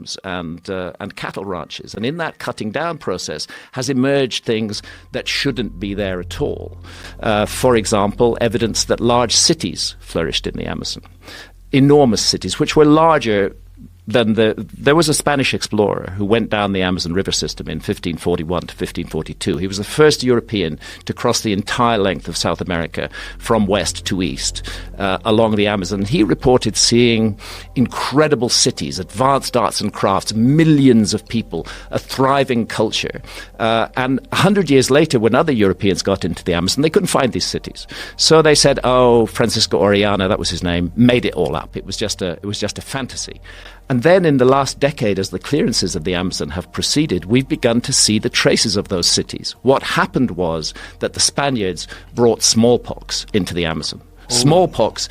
farms and cattle ranches. And in that cutting down process has emerged things that shouldn't be there at all. For example, evidence that large cities flourished in the Amazon. Enormous cities, which were larger than there was a Spanish explorer who went down the Amazon River system in 1541 to 1542. He was the first European to cross the entire length of South America from west to east along the Amazon. He reported seeing incredible cities, advanced arts and crafts, millions of people, a thriving culture. And 100 years later, when other Europeans got into the Amazon, they couldn't find these cities. So they said, oh, Francisco Orellana, that was his name, made it all up. It was just a fantasy. And then in the last decade, as the clearances of the Amazon have proceeded, we've begun to see the traces of those cities. What happened was that the Spaniards brought smallpox into the Amazon. Oh. Smallpox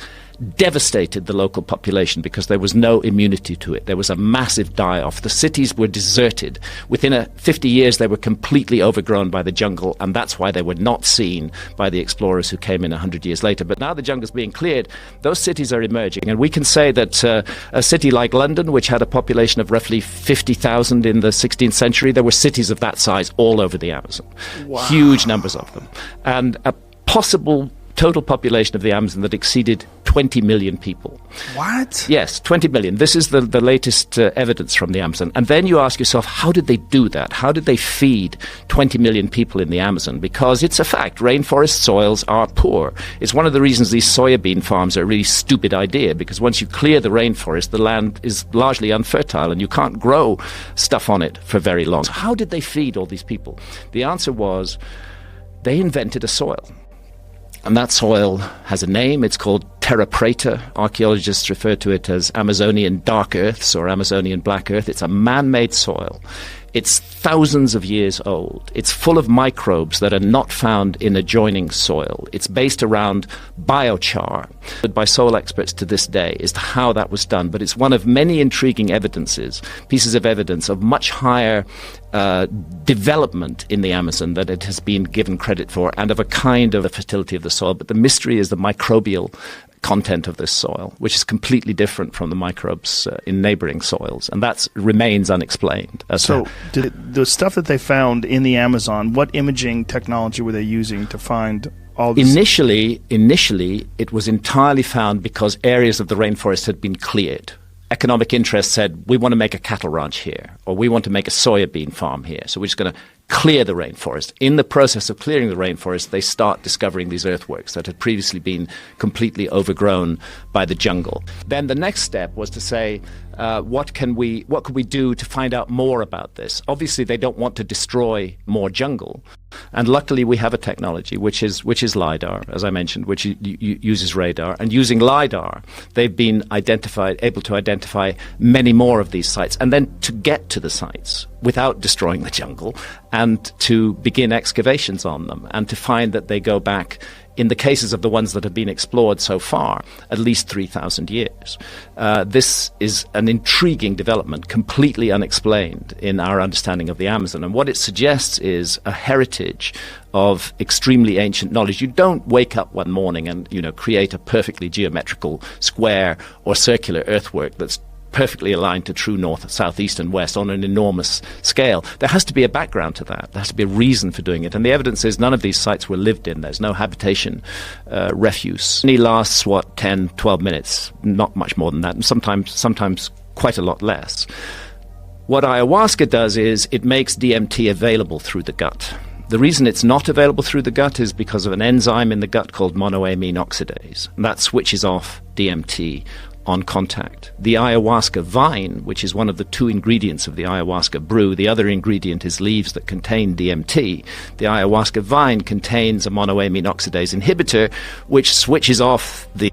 devastated the local population because there was no immunity to it. There was a massive die-off. The cities were deserted. Within 50 years, they were completely overgrown by the jungle, and that's why they were not seen by the explorers who came in 100 years later. But now the jungle's being cleared, those cities are emerging, and we can say that a city like London, which had a population of roughly 50,000 in the 16th century, there were cities of that size all over the Amazon. Wow. Huge numbers of them. And a possible total population of the Amazon that exceeded 20 million people. What? Yes, 20 million. This is the latest evidence from the Amazon. And then you ask yourself, how did they do that? How did they feed 20 million people in the Amazon? Because it's a fact, rainforest soils are poor. It's one of the reasons these soybean farms are a really stupid idea, because once you clear the rainforest, the land is largely unfertile and you can't grow stuff on it for very long. So how did they feed all these people? The answer was they invented a soil. And that soil has a name. It's called terra preta. Archaeologists refer to it as Amazonian dark earths or Amazonian black earth. It's a man-made soil. It's thousands of years old. It's full of microbes that are not found in adjoining soil. It's based around biochar. By soil experts to this day as to how that was done. But it's one of many intriguing pieces of evidence of much higher development in the Amazon that it has been given credit for, and of a kind of the fertility of the soil. But the mystery is the microbial content of this soil, which is completely different from the microbes in neighboring soils, and that remains unexplained. So the stuff that they found in the Amazon, what imaging technology were they using to find all this? Initially, it was entirely found because areas of the rainforest had been cleared. Economic interests said, we want to make a cattle ranch here, or we want to make a soybean farm here, so we're just going to clear the rainforest. In the process of clearing the rainforest, they start discovering these earthworks that had previously been completely overgrown by the jungle. Then the next step was to say, what could we do to find out more about this? Obviously, they don't want to destroy more jungle. And luckily, we have a technology, which is LiDAR, as I mentioned, which uses radar. And using LiDAR, they've been able to identify many more of these sites. And then to get to the sites without destroying the jungle, and to begin excavations on them, and to find that they go back, in the cases of the ones that have been explored so far, at least 3,000 years. This is an intriguing development, completely unexplained in our understanding of the Amazon. And what it suggests is a heritage of extremely ancient knowledge. You don't wake up one morning and, create a perfectly geometrical square or circular earthwork that's perfectly aligned to true north, south, east, and west on an enormous scale. There has to be a background to that. There has to be a reason for doing it. And the evidence is none of these sites were lived in. There's no habitation refuse. It only lasts, 10, 12 minutes, not much more than that, and sometimes quite a lot less. What ayahuasca does is it makes DMT available through the gut. The reason it's not available through the gut is because of an enzyme in the gut called monoamine oxidase. And that switches off DMT on contact. The ayahuasca vine, which is one of the two ingredients of the ayahuasca brew, the other ingredient is leaves that contain DMT. The ayahuasca vine contains a monoamine oxidase inhibitor, which switches off the